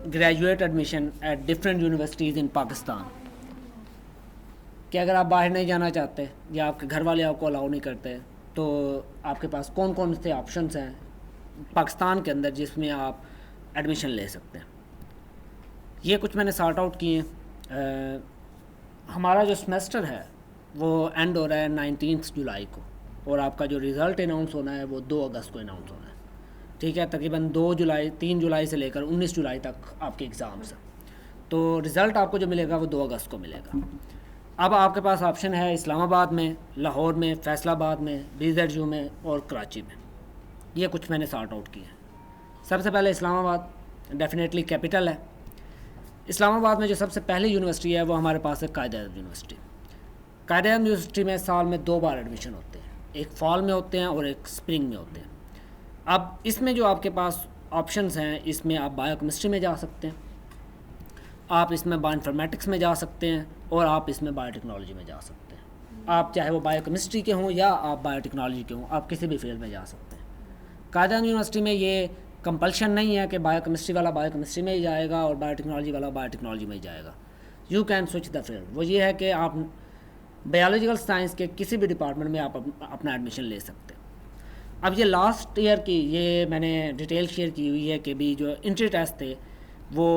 Graduate admission at different universities इन पाकिस्तान, कि अगर आप बाहर नहीं जाना चाहते या आपके घर वाले आपको अलाउ नहीं करते तो आपके पास कौन कौन से ऑप्शंस हैं पाकिस्तान के अंदर जिसमें आप एडमिशन ले सकते हैं। ये कुछ मैंने सॉर्ट आउट किए हैं। हमारा जो सेमेस्टर है वो एंड हो रहा है 19 जुलाई को, और आपका जो रिज़ल्ट अनाउंस होना है वो 2 अगस्त को अनाउंस होना है। ठीक है, तकरीबन 3 जुलाई से लेकर 19 जुलाई तक आपके एग्ज़ाम्स हैं। तो रिज़ल्ट आपको जो मिलेगा वो 2 अगस्त को मिलेगा। अब आपके पास ऑप्शन है इस्लामाबाद में, लाहौर में, फैसलाबाद में, BZU में और कराची में। ये कुछ मैंने सॉर्ट आउट किए हैं। सबसे पहले इस्लामाबाद डेफिनेटली कैपिटल है। इस्लामाबाद में जो सबसे पहली यूनिवर्सिटी है वो हमारे पास है कायद-ए-आज़म यूनिवर्सिटी। कायद-ए-आज़म यूनिवर्सिटी में साल में 2 बार एडमिशन होते हैं, एक फॉल में होते हैं और एक स्प्रिंग में होते हैं। अब इसमें जो आपके पास ऑप्शंस हैं, इसमें आप बायोकेमिस्ट्री में जा सकते हैं, आप इसमें बायोइन्फॉर्मेटिक्स में जा सकते हैं और आप इसमें बायोटेक्नोलॉजी में जा सकते हैं। आप चाहे वो बायोकेमिस्ट्री के हों या आप बायोटेक्नोलॉजी के हों, आप किसी भी फील्ड में जा सकते हैं। कायद-ए-आज़म यूनिवर्सिटी में ये कंपल्शन नहीं है कि बायोकेमिस्ट्री वाला बायोकेमिस्ट्री में ही जाएगा और बायोटेक्नोलॉजी वाला बायोटेक्नोलॉजी में ही जाएगा। You can switch the field. वो ये है कि आप बायोलॉजिकल साइंस के किसी भी डिपार्टमेंट में आप अपना एडमिशन ले सकते हैं। अब ये लास्ट ईयर की ये मैंने डिटेल शेयर की हुई है कि भी जो एंट्री टेस्ट थे वो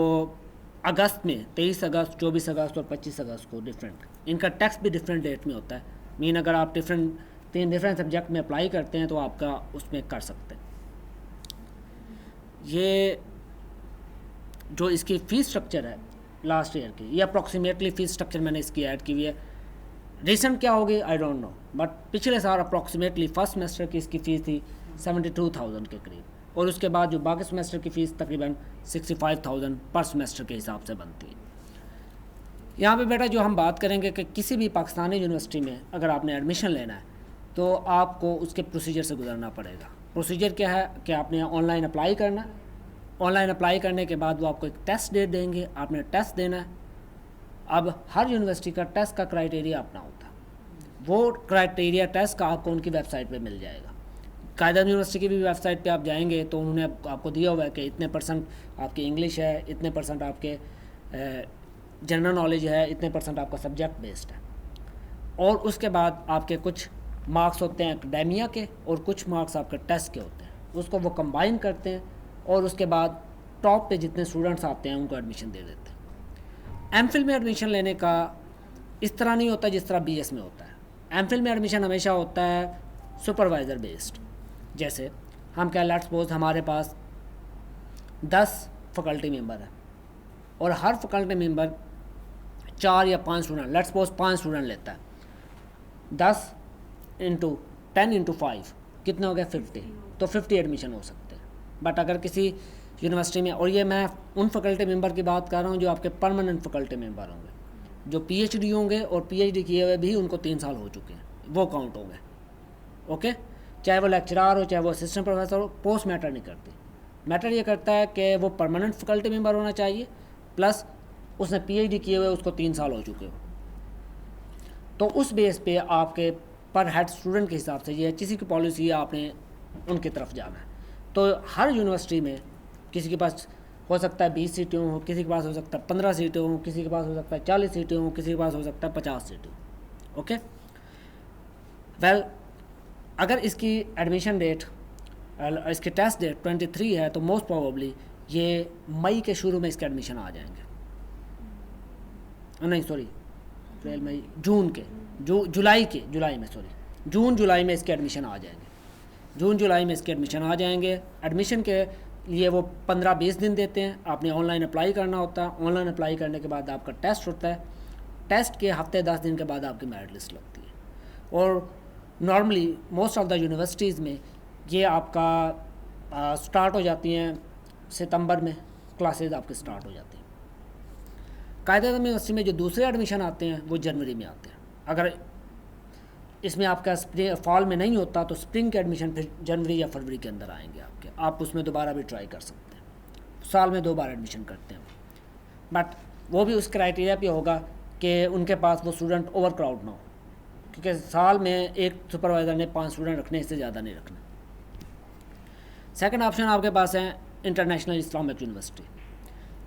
अगस्त में 23 अगस्त, 24 अगस्त और 25 अगस्त को डिफरेंट, इनका टेस्ट भी डिफरेंट डेट में होता है। मीन अगर आप 3 डिफरेंट सब्जेक्ट में अप्लाई करते हैं तो आपका उसमें कर सकते हैं। ये जो इसकी फ़ीस स्ट्रक्चर है लास्ट ईयर की, ये अप्रॉक्सीमेटली फ़ीस स्ट्रक्चर मैंने इसकी ऐड की हुई है। रिसेंट क्या होगी आई डोंट नो, बट पिछले साल अप्रॉक्सीमेटली फर्स्ट सेमेस्टर की इसकी फ़ीस थी 72,000 के करीब, और उसके बाद जो बाकी सेमेस्टर की फ़ीस तकरीबन 65,000 पर सेमेस्टर के हिसाब से बनती है। यहाँ पे बेटा जो हम बात करेंगे कि किसी भी पाकिस्तानी यूनिवर्सिटी में अगर आपने एडमिशन लेना है तो आपको उसके प्रोसीजर से गुजरना पड़ेगा। प्रोसीजर क्या है कि आपने ऑनलाइन अप्लाई करना है, ऑनलाइन अप्लाई करने के बाद वो आपको एक टेस्ट डेट देंगे, आपने टेस्ट देना है। अब हर यूनिवर्सिटी का टेस्ट का क्राइटेरिया अपना होता है, वो क्राइटेरिया टेस्ट का आपको उनकी वेबसाइट पे मिल जाएगा। कायद-ए-आज़म यूनिवर्सिटी की भी वेबसाइट पे आप जाएंगे तो उन्होंने आपको दिया हुआ है कि इतने % आपकी इंग्लिश है, इतने % आपके जनरल नॉलेज है, इतने % आपका सब्जेक्ट बेस्ड है, और उसके बाद आपके कुछ मार्क्स होते हैं एकेडेमिया के और कुछ मार्क्स आपके टेस्ट के होते हैं। उसको वो कंबाइन करते हैं और उसके बाद टॉप पे जितने स्टूडेंट्स आते हैं उनको एडमिशन दे देते हैं। एमफिल में एडमिशन लेने का इस तरह नहीं होता जिस तरह BS में होता है। एमफिल में एडमिशन हमेशा होता है सुपरवाइज़र बेस्ड। जैसे हम क्या, लेट्स सपोज हमारे पास 10 फैकल्टी मेंबर है और हर फैकल्टी मेंबर 4 या 5 स्टूडेंट, लेट्स सपोज 5 स्टूडेंट लेता है, 10 × 10 × 5 कितने हो गए 50, तो 50 एडमिशन हो सकते हैं। बट अगर किसी यूनिवर्सिटी में, और ये मैं उन फैकल्टी मेंबर की बात कर रहा हूँ जो आपके परमानेंट फैकल्टी मेंबर होंगे, जो PhD होंगे और PhD किए हुए भी उनको 3 साल हो चुके हैं, वो काउंट होंगे। ओके, चाहे वो लेक्चरार हो, चाहे वो असिस्टेंट प्रोफेसर हो, पोस्ट मैटर नहीं करती। मैटर ये करता है कि वो परमानेंट फैकल्टी मेंबर होना चाहिए, प्लस उसने PhD किए हुए उसको 3 साल हो चुके हो। तो उस बेस पे आपके पर हेड स्टूडेंट के हिसाब से ये किसी की पॉलिसी है, आपने उनकी तरफ जाना है। तो हर यूनिवर्सिटी में किसी के पास हो सकता है 20 सीटें हों, किसी के पास हो सकता है 15 सीटें हों, किसी के पास हो सकता है 40 सीटें हों, किसी के पास हो सकता है 50 सीटें हों। ओके, वेल अगर इसकी एडमिशन डेट, इसकी टेस्ट डेट 23 है तो मोस्ट प्रोबेबली ये मई के शुरू में इसके एडमिशन आ जाएंगे। नहीं सॉरी, अप्रैल मई जून के जुलाई में इसके एडमिशन आ जाएंगे। जून जुलाई में इसके एडमिशन आ जाएंगे। एडमिशन के लिए वो 15-20 दिन देते हैं, आपने ऑनलाइन अप्लाई करना होता है। ऑनलाइन अप्लाई करने के बाद आपका टेस्ट होता है, टेस्ट के हफ्ते 10 दिन के बाद आपकी मेरिट लिस्ट लगती है। और normally most of the universities में ये आपका स्टार्ट हो जाती हैं सितंबर में, क्लासेस आपकी स्टार्ट हो जाती हैं। कायद-ए-आज़म यूनिवर्सिटी में जो दूसरे एडमिशन आते हैं वो जनवरी में आते हैं। अगर इसमें आपका फॉल में नहीं होता तो स्प्रिंग के एडमिशन फिर जनवरी या फरवरी के अंदर आएंगे आपके, आप उसमें दोबारा भी ट्राई कर सकते हैं। साल में 2 बार एडमिशन करते हैं, बट वो भी उस क्राइटेरिया पे होगा कि उनके पास वो स्टूडेंट ओवर क्राउड ना हो, क्योंकि साल में एक सुपरवाइज़र ने 5 स्टूडेंट रखने, इससे ज़्यादा नहीं रखना। सेकंड ऑप्शन आपके पास है international Islamic university.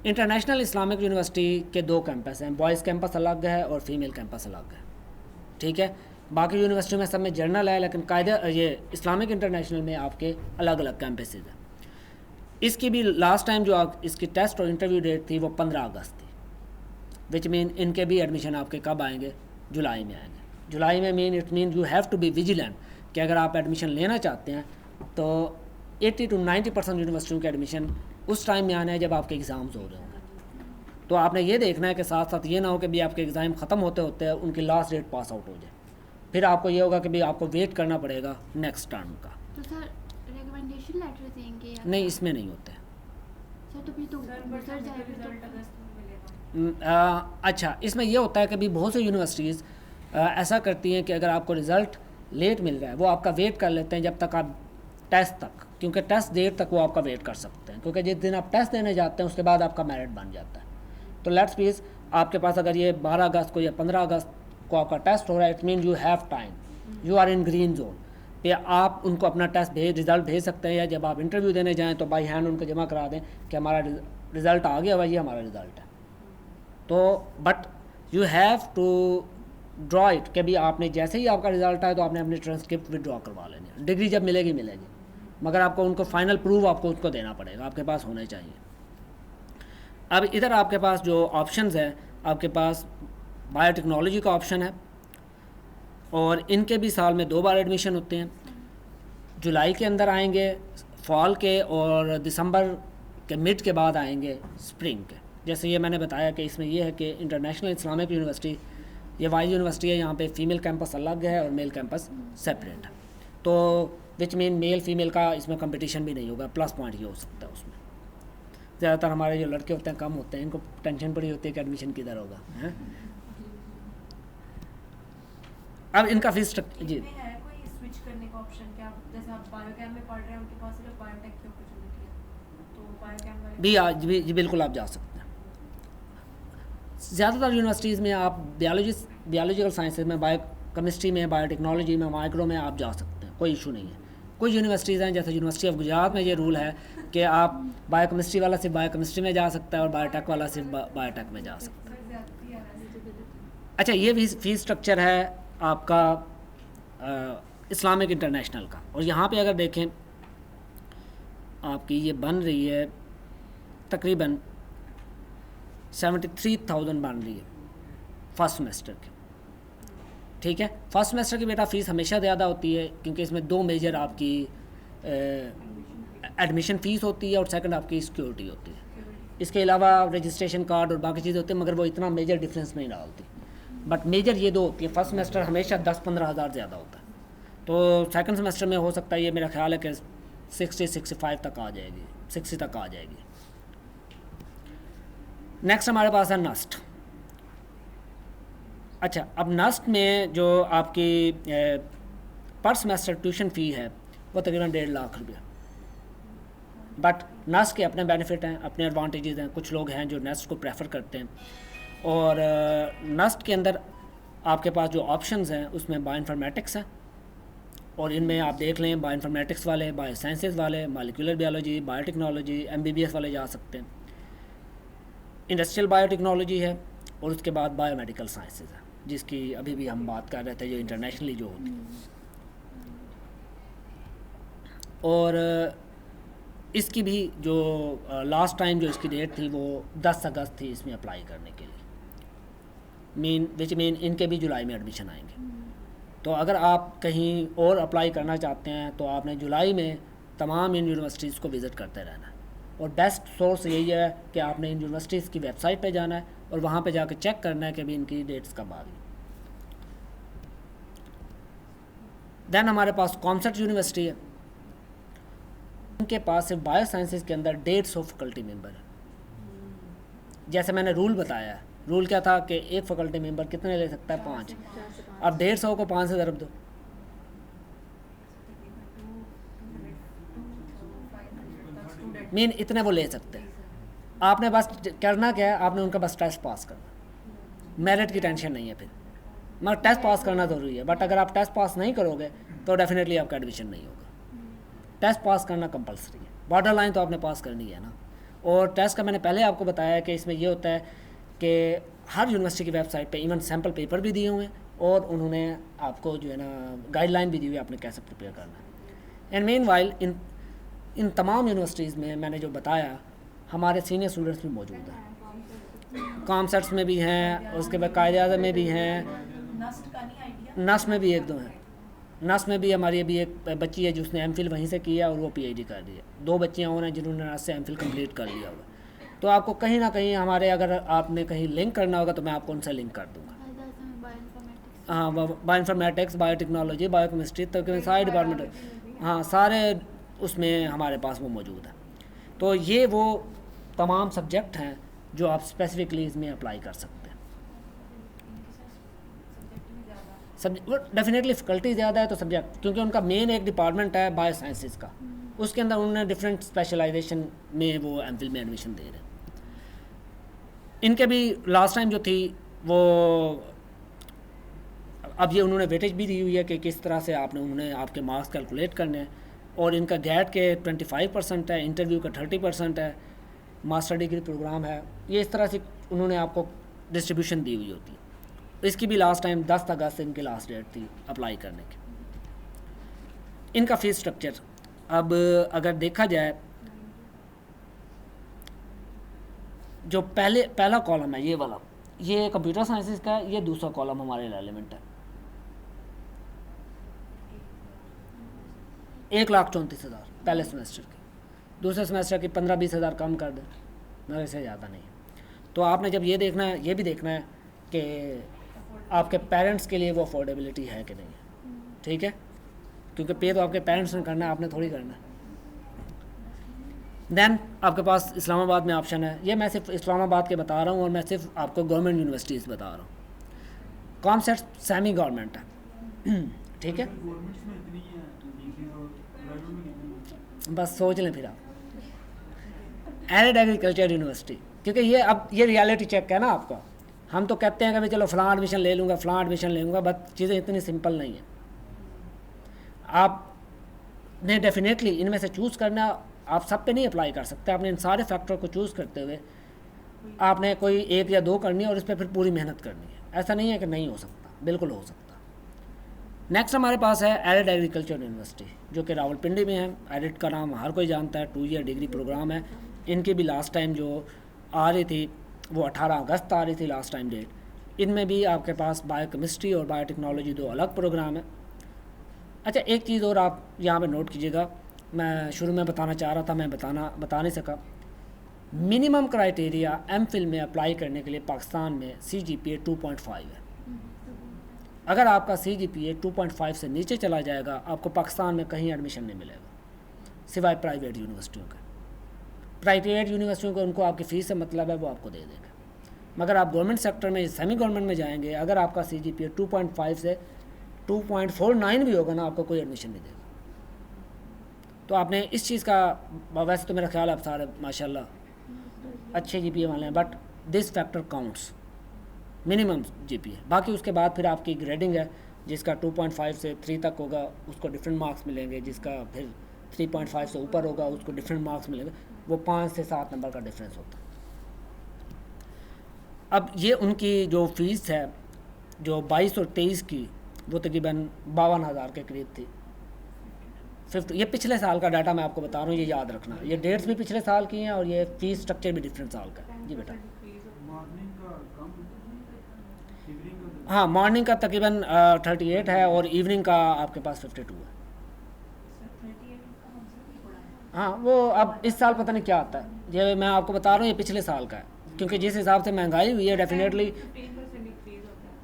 International Islamic university के 2 कैंपस हैं, बॉयज़ कैंपस अलग है और फीमेल कैंपस अलग है, ठीक है। बाकी यूनिवर्सिटी में सब में जर्नल है, लेकिन कायदा ये इस्लामिक इंटरनेशनल में आपके अलग अलग कैंपसेज हैं। इसकी भी लास्ट टाइम जो इसकी टेस्ट और इंटरव्यू डेट थी वो 15 अगस्त थी, विच मीन इनके भी एडमिशन आपके कब आएंगे, जुलाई में आएंगे। जुलाई में it mean you have to be vigilant कि अगर आप एडमिशन लेना चाहते हैं तो 80 to 90% यूनिवर्सिटियों के एडमिशन उस टाइम में आना है जब आपके एग्ज़ाम्स हो रहे होंगे। तो आपने ये देखना है कि साथ साथ ये ना हो कि भी आपके एग्ज़ाम ख़त्म होते होते उनकी लास्ट डेट पास आउट हो जाए, फिर आपको ये होगा कि भी आपको वेट करना पड़ेगा नेक्स्ट टर्म का। तो सर रिकमेंडेशन लेटर देंगे या नहीं, इसमें नहीं होते सर, तो फिर तो सर जाएगा अच्छा, इसमें यह होता है कि भी बहुत सी यूनिवर्सिटीज़ ऐसा करती हैं कि अगर आपको रिज़ल्ट लेट मिल रहा है वो आपका वेट कर लेते हैं जब तक आप टेस्ट तक, क्योंकि टेस्ट डेट तक वो आपका वेट कर सकते हैं, क्योंकि जिस दिन आप टेस्ट देने जाते हैं उसके बाद आपका मेरिट बन जाता है। तो लेट्स प्लीज़ आपके पास अगर ये 12 अगस्त को या 15 अगस्त को आपका टेस्ट हो रहा है, it mean you have time, you are in green zone पे, आप उनको अपना टेस्ट रिज़ल्ट भेज सकते हैं, या जब आप इंटरव्यू देने जाएँ तो बाई हैंड उनको जमा करा दें कि हमारा रिज़ल्ट आ गया भाई, ये हमारा रिज़ल्ट है। तो but you have to draw it कि भी आपने जैसे ही आपका रिज़ल्ट आए तो आपने अपनी ट्रांसक्रिप्ट विड्रॉ करवा लेनी है। डिग्री जब मिलेगी मिलेगी, मगर आपको उनको फाइनल प्रूफ आपको उसको देना पड़ेगा, आपके पास होने चाहिए। अब इधर आपके पास जो ऑप्शंस हैं, आपके पास बायोटेक्नोलॉजी का ऑप्शन है, और इनके भी साल में 2 बार एडमिशन होते हैं, जुलाई के अंदर आएंगे फॉल के, और दिसंबर के मिड के बाद आएंगे स्प्रिंग के। जैसे ये मैंने बताया कि इसमें यह है कि इंटरनेशनल इस्लामिक यूनिवर्सिटी ये वाइज यूनिवर्सिटी है, यहाँ पे फीमेल कैंपस अलग है और मेल कैंपस सेपरेट है, तो विच मीन मेल फीमेल का इसमें कंपटीशन भी नहीं होगा, प्लस पॉइंट ये हो सकता है उसमें। ज़्यादातर हमारे जो लड़के होते हैं कम होते हैं, इनको टेंशन पड़ी होती है कि एडमिशन किधर होगा, है? अब इनका फीस जी है कोई स्विच करने का ऑप्शन क्या, जैसे आप बायोकेम में पढ़ रहे हैं उनके पास सिर्फ बायोटेक की अपॉर्चुनिटी है, तो बायोकेम वाले भी आज जी बिल्कुल आप जा सकते हैं। ज़्यादातर यूनिवर्सिटीज़ में आप बायोलॉजिकल साइंसेज में, बायो केमिस्ट्री में, बायोटेक्नोलॉजी में, माइक्रो में आप जा सकते हैं, कोई इशू नहीं है। कुछ यूनिवर्सिटीज़ हैं जैसे यूनिवर्सिटी ऑफ गुजरात में ये रूल है कि आप बायोकेमिस्ट्री वाला सिर्फ बायोकेमिस्ट्री में जा सकता है और बायोटेक वाला सिर्फ बायोटेक में जा सकता है। अच्छा, ये भी फीस स्ट्रक्चर है आपका इस्लामिक इंटरनेशनल का, और यहाँ पे अगर देखें आपकी ये बन रही है तकरीबन 73,000 बन रही है फर्स्ट सेमेस्टर की, ठीक है। फर्स्ट सेमेस्टर की बेटा फ़ीस हमेशा ज़्यादा होती है, क्योंकि इसमें 2 मेजर आपकी एडमिशन फ़ीस होती है और सेकंड आपकी सिक्योरिटी होती है। इसके अलावा रजिस्ट्रेशन कार्ड और बाकी चीज़ें होती हैं, मगर वो इतना मेजर डिफरेंस नहीं डालती, बट मेजर ये 2 होती है। फर्स्ट सेमेस्टर हमेशा 10-15 हज़ार ज़्यादा होता है, तो सेकंड सेमेस्टर में हो सकता है ये मेरा ख्याल है कि 60-65 तक आ जाएगी, 60 तक आ जाएगी। नेक्स्ट हमारे पास है नस्ट। अच्छा, अब नस्ट में जो आपकी पर सेमेस्टर ट्यूशन फ़ी है वो तकरीबन 1.5 लाख रुपया, बट नस्ट के अपने बेनिफिट हैं, अपने एडवांटेजेस हैं। कुछ लोग हैं जो नस्ट को प्रेफर करते हैं, और नस्ट के अंदर आपके पास जो ऑप्शंस हैं उसमें बायोइन्फॉर्मेटिक्स हैं, और इनमें आप देख लें बायोइन्फॉर्मेटिक्स वाले, बायो साइंसेज वाले, मॉलिक्यूलर बायोलॉजी, बायोटेक्नोलॉजी, MBBS वाले जा सकते हैं। इंडस्ट्रियल बायोटेक्नोलॉजी है, और उसके बाद बायोमेडिकल साइंसेज है, जिसकी अभी भी हम बात कर रहे थे, जो इंटरनेशनली जो होती है। और इसकी भी जो लास्ट टाइम जो इसकी डेट थी वो 10 अगस्त थी इसमें अप्लाई करने के लिए, विच मीन इनके भी जुलाई में एडमिशन आएंगे। तो अगर आप कहीं और अप्लाई करना चाहते हैं तो आपने जुलाई में तमाम इन यूनिवर्सिटीज़ को विज़िट करते रहना है, और बेस्ट सोर्स यही है कि आपने इन यूनिवर्सिटीज़ की वेबसाइट पे जाना है और वहाँ पे जाकर चेक करना है कि भी इनकी डेट्स कब आ गई। देन हमारे पास कॉमसेट यूनिवर्सिटी है, उनके पास सिर्फ बायो साइंसेज के अंदर 150 फैकल्टी मेंबर है। जैसे मैंने रूल बताया है, रूल क्या था कि एक फैकल्टी मेंबर कितने ले सकता है, 5। अब 150 को 5 से ज़रब दो, मीन इतने वो ले सकते हैं। आपने बस करना क्या है, आपने उनका बस टेस्ट पास करना, मेरिट की टेंशन नहीं है फिर, मगर टेस्ट पास करना ज़रूरी है। बट अगर आप टेस्ट पास नहीं करोगे तो डेफिनेटली आपका एडमिशन नहीं होगा। टेस्ट पास करना कंपलसरी है, बॉर्डर लाइन तो आपने पास करनी है ना। और टेस्ट का मैंने पहले आपको बताया कि इसमें ये होता है कि हर यूनिवर्सिटी की वेबसाइट पे इवन सैम्पल पेपर भी दिए हुए हैं और उन्होंने आपको जो है ना गाइडलाइन भी दी हुई है आपने कैसे प्रिपेयर करना है। एंड मेन वाइल इन तमाम यूनिवर्सिटीज़ में मैंने जो बताया हमारे सीनियर स्टूडेंट्स भी मौजूद हैं, कॉमसेट्स में भी हैं, उसके बाद कायदे-आज़म में भी हैं, नस्ट का नहीं आइडिया, नस में भी एक दो हैं। नस में भी हमारी अभी एक बच्ची है जिसने एमफिल वहीं से किया और वो पीएचडी कर रही है। 2 बच्चियाँ और हैं जिन्होंने नस से एमफिल कंप्लीट कर लिया हुआ। तो आपको कहीं ना कहीं हमारे अगर आपने कहीं लिंक करना होगा तो मैं आपको उनसे लिंक कर दूँगा। हाँ, बायोइन्फॉर्मेटिक्स, बायोटेक्नोलॉजी, बायोकेमिस्ट्री, तक सारे डिपार्टमेंट, हाँ सारे उसमें हमारे पास वो मौजूद है। तो ये वो तमाम सब्जेक्ट हैं जो आप स्पेसिफिकली इसमें अप्लाई कर सकते हैं। सब्जेक्ट डेफिनेटली डिफ़िकल्टी ज़्यादा है तो सब्जेक्ट, क्योंकि उनका मेन एक डिपार्टमेंट है बायो साइंसेस का, उसके अंदर उन्होंने डिफरेंट स्पेशलाइजेशन में वो एमफिल में एडमिशन दे रहे हैं। इनके भी लास्ट टाइम जो थी वो अब ये उन्होंने वेटेज भी दी हुई है कि किस तरह से उन्होंने आपके मार्क्स कैलकुलेट करने हैं और इनका गैट के 25% है, इंटरव्यू का 30% है, मास्टर डिग्री प्रोग्राम है, ये इस तरह से उन्होंने आपको डिस्ट्रीब्यूशन दी हुई होती है। इसकी भी लास्ट टाइम 10 अगस्त इनकी लास्ट डेट थी अप्लाई करने की। इनका फ़ीस स्ट्रक्चर अब अगर देखा जाए, जो पहला कॉलम है ये वाला, ये कंप्यूटर साइंसेस का है, ये दूसरा कॉलम हमारे एलिमेंट है। 1,34,000 पहले सेमेस्टर की, दूसरे सेमेस्टर की 15-20 हज़ार कम कर दें, मेरे से ज़्यादा नहीं। तो आपने जब ये देखना है, ये भी देखना है कि आपके पेरेंट्स के लिए वो अफोर्डेबिलिटी है कि नहीं है, ठीक है, क्योंकि पे तो आपके पेरेंट्स ने करना है, आपने थोड़ी करना है। देन आपके पास इस्लामाबाद में ऑप्शन है, ये मैं सिर्फ इस्लामाबाद के बता रहा हूँ और मैं सिर्फ आपको गवर्नमेंट यूनिवर्सिटीज़ बता रहा हूँ। कॉमसेट सेमी गवर्नमेंट है, ठीक है, बस सोच लें फिर आप। एरिड एग्रीकल्चर यूनिवर्सिटी, क्योंकि ये रियलिटी चेक है ना आपका। हम तो कहते हैं कि भाई चलो फ़लाँ एडमिशन ले लूँगा, फ़लाँ एडमिशन ले लूँगा, बट चीज़ें इतनी सिंपल नहीं है। आपने डेफिनेटली इनमें से चूज़ करना, आप सब पे नहीं अप्लाई कर सकते, आपने इन सारे फैक्टर को चूज़ करते हुए आपने कोई 1 या 2 करनी है और इस पर फिर पूरी मेहनत करनी है। ऐसा नहीं है कि नहीं हो सकता, बिल्कुल हो सकता। नेक्स्ट हमारे पास है एरिड एग्रीकल्चर यूनिवर्सिटी, जो कि रावलपिंडी में है। एरिड का नाम हर कोई जानता है, 2 ईयर डिग्री प्रोग्राम है। इनकी भी लास्ट टाइम जो आ रही थी वो 18 अगस्त आ रही थी लास्ट टाइम डेट। इनमें भी आपके पास बायोकेमिस्ट्री और बायोटेक्नोलॉजी 2 अलग प्रोग्राम है। अच्छा, एक चीज़ और आप यहाँ पे नोट कीजिएगा, मैं शुरू में बताना चाह रहा था, मैं बता नहीं सका। मिनिमम क्राइटेरिया एमफिल में अप्लाई करने के लिए पाकिस्तान में CGPA 2.5 है। अगर आपका CGPA 2.5 से नीचे चला जाएगा, आपको पाकिस्तान में कहीं एडमिशन नहीं मिलेगा, सिवाय प्राइवेट यूनिवर्सिटियों के। प्राइवेट यूनिवर्सिटियों को उनको आपकी फ़ीस से मतलब है, वो आपको दे देगा। मगर आप गवर्नमेंट सेक्टर में, सेमी गवर्नमेंट में जाएंगे, अगर आपका CGPA 2.5 से 2.49 भी होगा ना, आपको कोई एडमिशन नहीं देगा। तो आपने इस चीज़ का, वैसे तो मेरा ख्याल आप सारे माशाल्लाह अच्छे GPA वाले हैं, but this factor counts, minimum GPA। बाकी उसके बाद फिर आपकी ग्रेडिंग है, जिसका 2.5 से 3 तक होगा उसको डिफरेंट मार्क्स मिलेंगे, जिसका फिर 3.5 से ऊपर होगा उसको डिफरेंट मार्क्स मिलेंगे। वो 5 से 7 नंबर का डिफरेंस होता है। अब ये उनकी जो फ़ीस है जो 22 और 23 की, वो तकरीबन 52,000 के करीब थी। ये पिछले साल का डाटा मैं आपको बता रहा हूँ, ये याद रखना। ये डेट्स भी पिछले साल की हैं और ये फ़ीस स्ट्रक्चर भी डिफरेंट साल का है। जी बेटा। हाँ, मॉर्निंग का तकरीबन 38 है और इवनिंग का आपके पास 52 है। हाँ, वो अब इस साल पता नहीं क्या आता है, ये मैं आपको बता रहा हूँ, ये पिछले साल का है, क्योंकि जिस हिसाब से महंगाई हुई है डेफिनेटली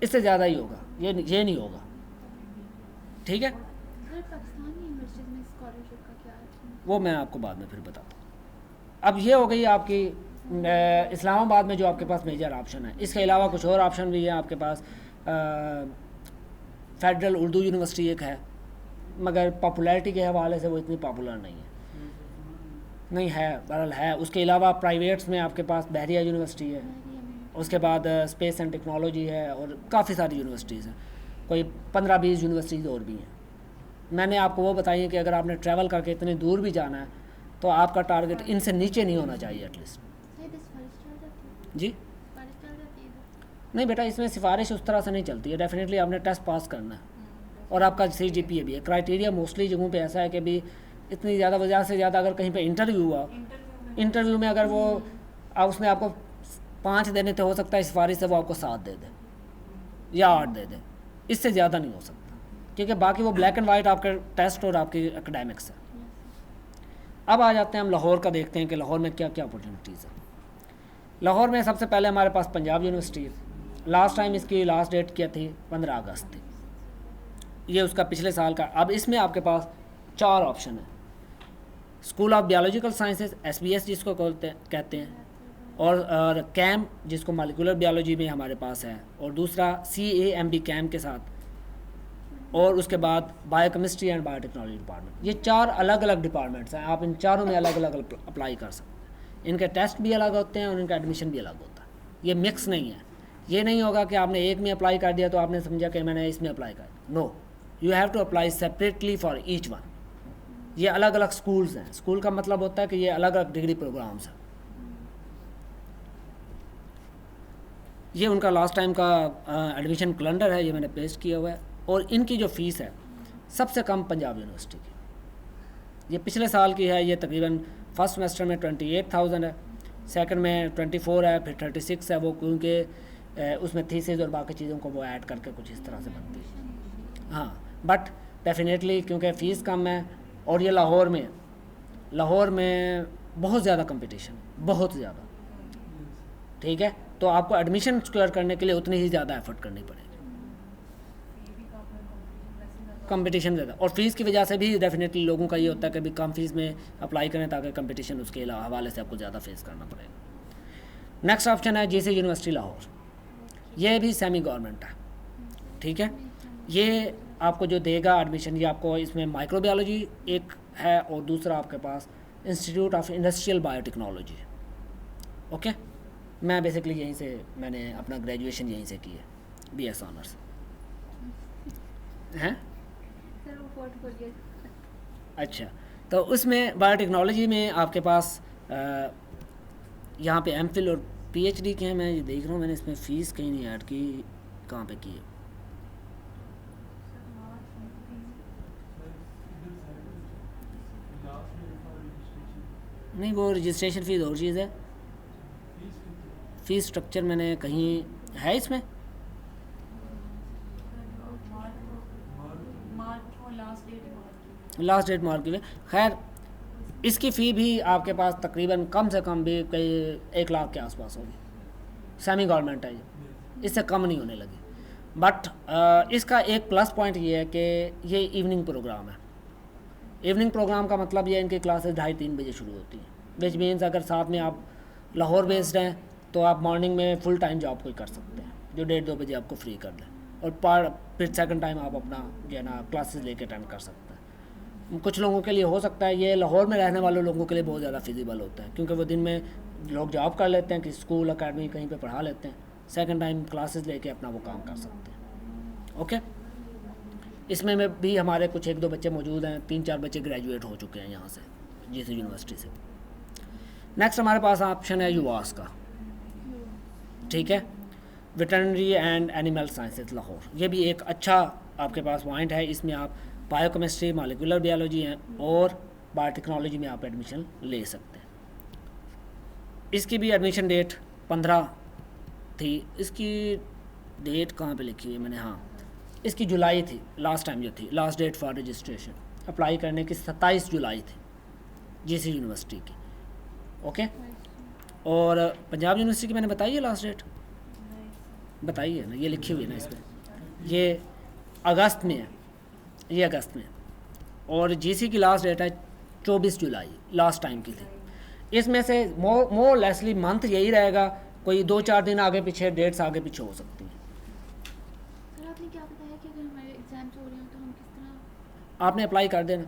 इससे ज़्यादा ही होगा, ये नहीं होगा, ठीक है। वो मैं आपको बाद में फिर बताता हूँ। अब ये हो गई आपकी इस्लामाबाद में जो आपके पास मेजर ऑप्शन है। इसके अलावा कुछ और ऑप्शन भी है आपके पास। फेडरल उर्दू यूनिवर्सिटी एक है, मगर पॉपुलैरिटी के हवाले से वो इतनी पॉपुलर नहीं है, बहरहाल है। उसके अलावा प्राइवेट्स में आपके पास बहरिया यूनिवर्सिटी है, उसके बाद स्पेस एंड टेक्नोलॉजी है और काफ़ी सारी यूनिवर्सिटीज़ हैं, कोई 15-20 यूनिवर्सिटीज़ और भी हैं। मैंने आपको वो बताई है कि अगर आपने ट्रैवल करके इतनी दूर भी जाना है तो आपका टारगेट इनसे नीचे नहीं होना चाहिए एटलीस्ट। सही तो सिफारिश चल जाती है, जी सिफारिश चल जाती है इधर। नहीं बेटा, इसमें सिफारिश उस तरह से नहीं चलती है। डेफिनेटली आपने टेस्ट पास करना है और आपका CGPA भी है। क्राइटेरिया मोस्टली जगहों पे ऐसा है कि भी इतनी ज़्यादा वजह से ज़्यादा अगर कहीं पे इंटरव्यू हुआ, इंटरव्यू में अगर वो उसने आपको 5 देने थे, हो सकता है सिफारिश से वो आपको 7 दे दे या 8 दे दे, इससे ज़्यादा नहीं हो सकता, क्योंकि बाकी वो ब्लैक एंड वाइट आपके टेस्ट और आपके एकेडमिक्स है। अब आ जाते हैं हम लाहौर का, देखते हैं कि लाहौर में क्या क्या अपॉर्चुनिटीज़ है। लाहौर में सबसे पहले हमारे पास पंजाब यूनिवर्सिटी है। लास्ट टाइम इसकी लास्ट डेट क्या थी? 15 अगस्त थी। ये उसका पिछले साल का। अब इसमें आपके पास 4 ऑप्शन है। School of biological sciences, SBS जिसको कहते हैं, और कैम जिसको मालिकुलर बायोलॉजी में हमारे पास है, और दूसरा CAMB कैम के साथ, और उसके बाद बायोकेमिस्ट्री एंड बायोटेक्नोलॉजी डिपार्टमेंट। ये 4 अलग अलग डिपार्टमेंट्स हैं। आप इन चारों में अलग अलग अप्लाई कर सकते हैं। इनके टेस्ट भी अलग होते हैं और इनका एडमिशन भी अलग होता है। ये मिक्स नहीं है। ये नहीं होगा कि आपने एक में अप्लाई कर दिया तो आपने समझा कि मैंने इसमें अप्लाई कर दिया। No, you have to apply separately for each one. ये अलग अलग स्कूल्स हैं। स्कूल का मतलब होता है कि ये अलग अलग डिग्री प्रोग्राम्स हैं। ये उनका लास्ट टाइम का एडमिशन कैलेंडर है, ये मैंने पेस्ट किया हुआ है। और इनकी जो फ़ीस है सबसे कम पंजाब यूनिवर्सिटी की। ये पिछले साल की है। ये तकरीबन फर्स्ट सेमेस्टर में 28,000 है, सेकंड में 24 है, फिर 36 है। वो क्योंकि उसमें थीसिस और बाकी चीज़ों को वो ऐड करके कुछ इस तरह से बनती है। हाँ, बट डेफिनेटली क्योंकि फ़ीस कम है और ये लाहौर में बहुत ज़्यादा कंपटीशन, बहुत ज़्यादा, ठीक है। तो आपको एडमिशन स्क्वायर करने के लिए उतनी ही ज़्यादा एफर्ट करनी पड़ेगी। कंपटीशन ज़्यादा, और फीस की वजह से भी डेफिनेटली लोगों का ये होता है कि भी कम फीस में अप्लाई करें ताकि कंपटीशन उसके हवाले से आपको ज़्यादा फेस करना पड़ेगा। नेक्स्ट ऑप्शन है GC यूनिवर्सिटी लाहौर। ये भी सेमी गवर्नमेंट है, ठीक है। ये आपको जो देगा एडमिशन, ये आपको इसमें माइक्रोबायोलॉजी एक है और दूसरा आपके पास institute of industrial biotechnology. Okay, मैं बेसिकली यहीं से मैंने अपना ग्रेजुएशन यहीं से की है, BS ऑनर्स हैं। सर वो पोर्टफोलियो। अच्छा, तो उसमें बायोटेक्नोलॉजी में आपके पास यहाँ पे MPhil और PhD के हैं। मैं ये देख रहा हूँ, मैंने इसमें फ़ीस कहीं नहीं ऐड की। कहाँ पे की है? नहीं, वो रजिस्ट्रेशन फ़ीस और चीज़ है। फ़ीस स्ट्रक्चर मैंने कहीं है इसमें। लास्ट डेट मार्क की। खैर, इसकी फ़ी भी आपके पास तकरीबन कम से कम भी कई 1 लाख के आसपास होगी। सेमी गवर्नमेंट है ये, इससे कम नहीं होने लगी। बट इसका एक प्लस पॉइंट ये है कि ये इवनिंग प्रोग्राम है। इवनिंग प्रोग्राम का मतलब ये है इनकी क्लासेस 2:30-3 बजे शुरू होती हैं, विच मीन्स अगर साथ में आप लाहौर बेस्ड हैं तो आप मॉर्निंग में फुल टाइम जॉब कोई कर सकते हैं जो 1:30-2 बजे आपको फ्री कर लें, और फिर सेकंड टाइम आप अपना जो है ना क्लासेस लेके अटेंड कर सकते हैं। कुछ लोगों के लिए हो सकता है ये लाहौर में रहने वाले लोगों के लिए बहुत ज़्यादा फिजिबल होता है, क्योंकि वो दिन में लोग जॉब कर लेते हैं कि स्कूल अकेडमी कहीं पे पढ़ा लेते हैं, सेकंड टाइम क्लासेस लेके अपना वो काम कर सकते हैं। ओके, इसमें में भी हमारे कुछ 1-2 बच्चे मौजूद हैं, 3-4 बच्चे ग्रेजुएट हो चुके हैं यहाँ से GC यूनिवर्सिटी से। नेक्स्ट हमारे पास ऑप्शन है UAS का, ठीक है, veterinary and animal sciences Lahore. ये भी एक अच्छा आपके पास पॉइंट है। इसमें आप बायोकेमिस्ट्री, मॉलिक्यूलर बायोलॉजी हैं और बायोटेक्नोलॉजी में आप एडमिशन ले सकते हैं। इसकी भी एडमिशन डेट 15 थी। इसकी डेट कहाँ पे लिखी हुई है मैंने? हाँ, इसकी जुलाई थी लास्ट टाइम जो थी। Last date for registration apply करने की 27 जुलाई थी GC यूनिवर्सिटी की। ओके, और पंजाब यूनिवर्सिटी की मैंने बताई है लास्ट डेट, बताई है ना, ये लिखी हुई है ना इसमें। ये अगस्त में है, ये अगस्त में। और GC की लास्ट डेट है 24 जुलाई, लास्ट टाइम की थी। इसमें से मोर लेसली मंथ यही रहेगा, कोई 2-4 दिन आगे पीछे, डेट्स आगे पीछे हो सकती हैं। सर आपने क्या बताया कि अगर हमारे एग्जाम्स हो रहे हो तो हम किस तरह? आपने अप्लाई कर देना।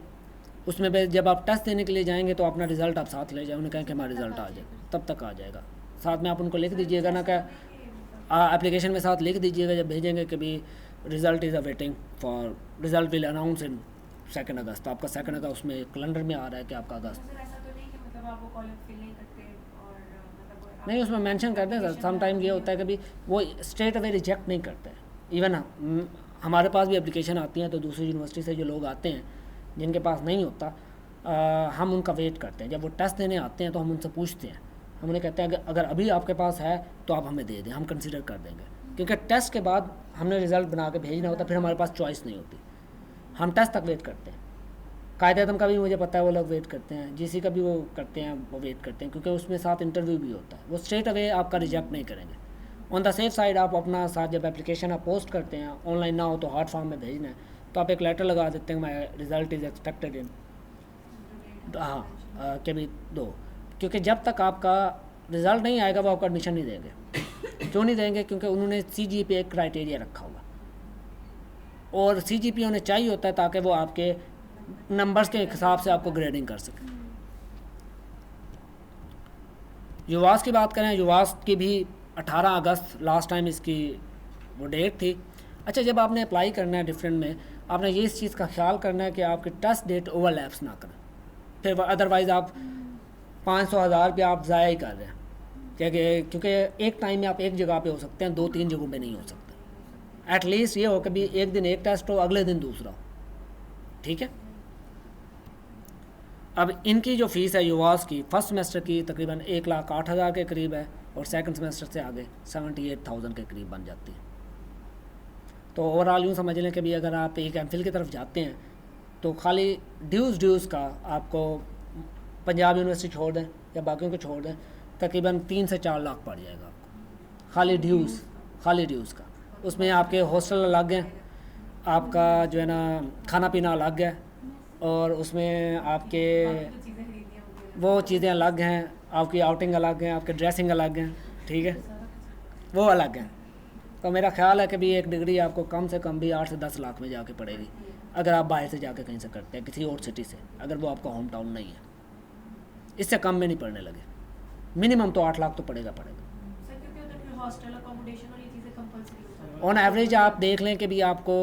उसमें जब आप टेस्ट देने के लिए जाएंगे तो अपना रिज़ल्ट आप साथ ले जाए, उन्हें कहें कि हमारा रिज़ल्ट आ जाए, तब तक आ जाएगा। साथ में आप उनको लिख दीजिएगा ना, क्या एप्लीकेशन में साथ लिख दीजिएगा जब भेजेंगे कि भी result is a waiting for result will announce इन 2 अगस्त। आपका 2 अगस्त उसमें कैलेंडर में आ रहा है कि आपका अगस्त। सर ऐसा तो नहीं आप वो कॉलम फिल नहीं करते और मतलब नहीं, उसमें मेंशन करते हैं सर। सम टाइम ये होता है कि भी वो स्ट्रेट अवे रिजेक्ट नहीं करते। इवन हमारे पास भी एप्लीकेशन आती हैं तो दूसरी यूनिवर्सिटी से जो लोग आते हैं जिनके पास नहीं होता, हम उनका वेट करते हैं। जब वो टेस्ट देने आते हैं तो हम उनसे पूछते हैं, हम उन्हें कहते हैं अगर अभी आपके पास है तो आप हमें दे दें, हम कंसिडर कर देंगे। क्योंकि टेस्ट के बाद हमने रिज़ल्ट बना के भेजना होता, फिर हमारे पास चॉइस नहीं होती, हम टेस्ट तक वेट करते हैं। कायदे आज़म का भी मुझे पता है वो लोग वेट करते हैं, जीसी का भी वो करते हैं, वो वेट करते हैं, क्योंकि उसमें साथ इंटरव्यू भी होता है। वो स्ट्रेट अवे आपका रिजेक्ट नहीं करेंगे। ऑन द सेफ साइड आप अपना साथ जब एप्लीकेशन आप पोस्ट करते हैं, ऑनलाइन ना हो तो हार्ड फॉर्म में भेजना है, तो आप एक लेटर लगा देते हैं माई रिज़ल्ट इज़ एक्सपेक्टेड इन, हाँ के भी दो। क्योंकि जब तक आपका रिज़ल्ट नहीं आएगा वो आपको एडमिशन नहीं देंगे। क्यों नहीं देंगे? क्योंकि उन्होंने CGPA एक क्राइटेरिया रखा हुआ, और CGPA उन्हें चाहिए होता है ताकि वो आपके नंबर्स के हिसाब से आपको ग्रेडिंग कर सकें। युवास की बात करें, युवास की भी 18 अगस्त लास्ट टाइम इसकी वो डेट थी। अच्छा, जब आपने अप्लाई करना है डिफरेंट में, आपने ये इस चीज़ का ख्याल करना है कि आपकी टेस्ट डेट ओवरलैप्स ना करें, फिर अदरवाइज़ आप 500,000 रुपया आप ज़ाया ही कर रहे हैं। क्योंकि एक टाइम में आप एक जगह पे हो सकते हैं, 2-3 जगहों पे नहीं हो सकते। एटलीस्ट ये हो कि भी एक दिन एक टेस्ट हो, अगले दिन दूसरा हो, ठीक है। अब इनकी जो फ़ीस है युवास की फ़र्स्ट सेमेस्टर की तकरीबन 1,08,000 के करीब है, और सेकंड सेमेस्टर से आगे 78,000 के करीब बन जाती है। तो ओवरऑल यूँ समझ लें कि भी अगर आप एक एमफिल की तरफ जाते हैं तो खाली ड्यूज़ का आपको पंजाब यूनिवर्सिटी छोड़ दें या बाकियों को छोड़ दें, तकरीबन 3 से 4 लाख पड़ जाएगा आपको, खाली ड्यूज़ का। उसमें आपके हॉस्टल अलग हैं, आपका जो है ना खाना पीना अलग है, और उसमें आपके वो चीज़ें अलग हैं, आपकी आउटिंग अलग हैं, आपके ड्रेसिंग अलग हैं, ठीक है, वो अलग हैं। तो मेरा ख्याल है कि भी एक डिग्री आपको कम से कम भी 8 से 10 लाख में जाके पड़ेगी, अगर आप बाहर से जाके कहीं से करते हैं, किसी और सिटी से, अगर वो आपका होम टाउन नहीं है। इससे कम में नहीं पड़ने लगे, मिनिमम तो 8 लाख तो पड़ेगा। सर क्योंकि उधर फिर हॉस्टल अकोमोडेशन और ये चीज़ें कंपलसरी होता है। ऑन एवरेज आप देख लें कि भी आपको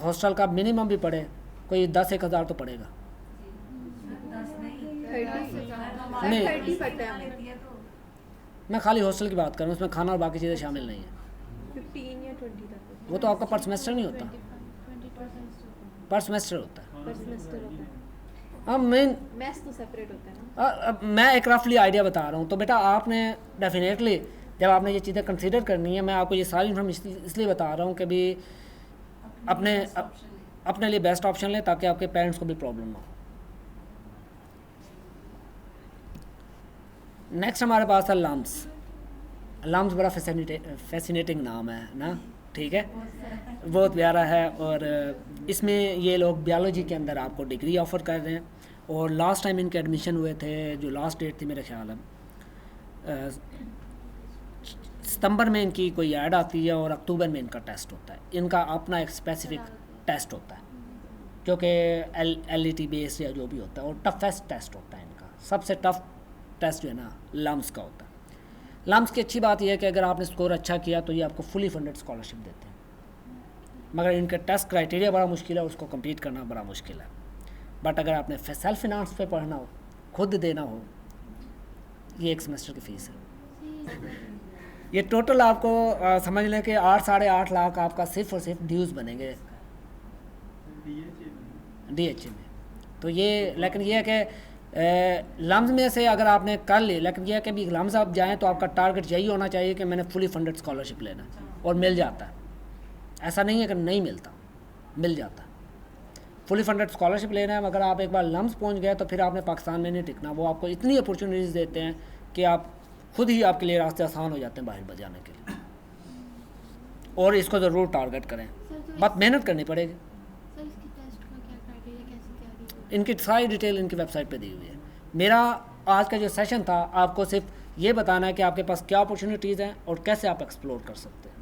हॉस्टल का मिनिमम भी पड़े कोई 10-1 हज़ार तो पड़ेगा। 10 नहीं नहीं। 30 पड़ता है हमें। लेती है तो मैं खाली हॉस्टल की बात कर रहा हूँ, उसमें खाना और बाकी चीज़ें शामिल नहीं है। 15 या 20 तक वो तो आपका पर सेमेस्टर नहीं होता, 20% पर सेमेस्टर होता है। पर सेमेस्टर होता है। अब मेन मैथ्स तो सेपरेट होता है ना। अब मैं एक रफली आइडिया बता रहा हूँ, तो बेटा आपने डेफिनेटली जब आपने ये चीज़ें कंसीडर करनी है, मैं आपको ये सारी इन्फॉर्मेशन इसलिए बता रहा हूँ कि भी अपने लिए बेस्ट ऑप्शन लें, ताकि आपके पेरेंट्स को भी प्रॉब्लम ना हो। नेक्स्ट हमारे पास है लम्स बड़ा फैसिनेटिंग नाम है ना, ठीक है, बहुत प्यारा है। और इसमें ये लोग बायोलॉजी के अंदर आपको डिग्री ऑफ़र कर रहे हैं, और लास्ट टाइम इनके एडमिशन हुए थे, जो लास्ट डेट थी मेरे ख्याल है सितंबर में इनकी कोई ऐड आती है, और अक्टूबर में इनका टेस्ट होता है। इनका अपना एक स्पेसिफिक टेस्ट होता है, जो कि LET बेस्ड या जो भी होता है, और टफेस्ट टेस्ट होता है इनका। सबसे टफ टेस्ट जो है ना लम्स का होता है। लम्स की अच्छी बात यह है कि अगर आपने स्कोर अच्छा किया तो ये आपको फुली फंडेड स्कॉलरशिप देते हैं, मगर इनका टेस्ट क्राइटेरिया बड़ा मुश्किल है, उसको कंप्लीट करना बड़ा मुश्किल है। बट अगर आपने सेल्फ फिनांस पे पढ़ना हो, खुद देना हो, ये एक सेमेस्टर की फ़ीस है। ये टोटल आपको समझ लें कि 8-8.5 लाख आपका सिर्फ और सिर्फ ड्यूज़ बनेंगे DHA में। तो ये लेकिन ये है कि लम्स में से अगर आपने कर ली, लेकिन यह है कि भी लम्स आप जाएँ तो आपका टारगेट यही होना चाहिए कि मैंने फुली फंडेड स्कॉलरशिप लेना, और मिल जाता है। ऐसा नहीं है कि नहीं मिलता, मिल जाता है। फुली फंडेड स्कॉलरशिप लेना है, मगर आप एक बार लम्स पहुंच गए तो फिर आपने पाकिस्तान में नहीं टिकना। वो आपको इतनी अपॉर्चुनिटीज़ देते हैं कि आप खुद ही आपके लिए रास्ते आसान हो जाते हैं बाहर जाने के लिए, और इसको ज़रूर टारगेट करें, बस मेहनत करनी पड़ेगी। सर इसकी टेस्ट का क्या क्राइटेरिया, कैसे क्या दी है? इनकी सारी डिटेल इनकी वेबसाइट पे दी हुई है। मेरा आज का जो सेशन था आपको सिर्फ ये बताना है कि आपके पास क्या अपॉर्चुनिटीज़ हैं और कैसे आप एक्सप्लोर कर सकते हैं,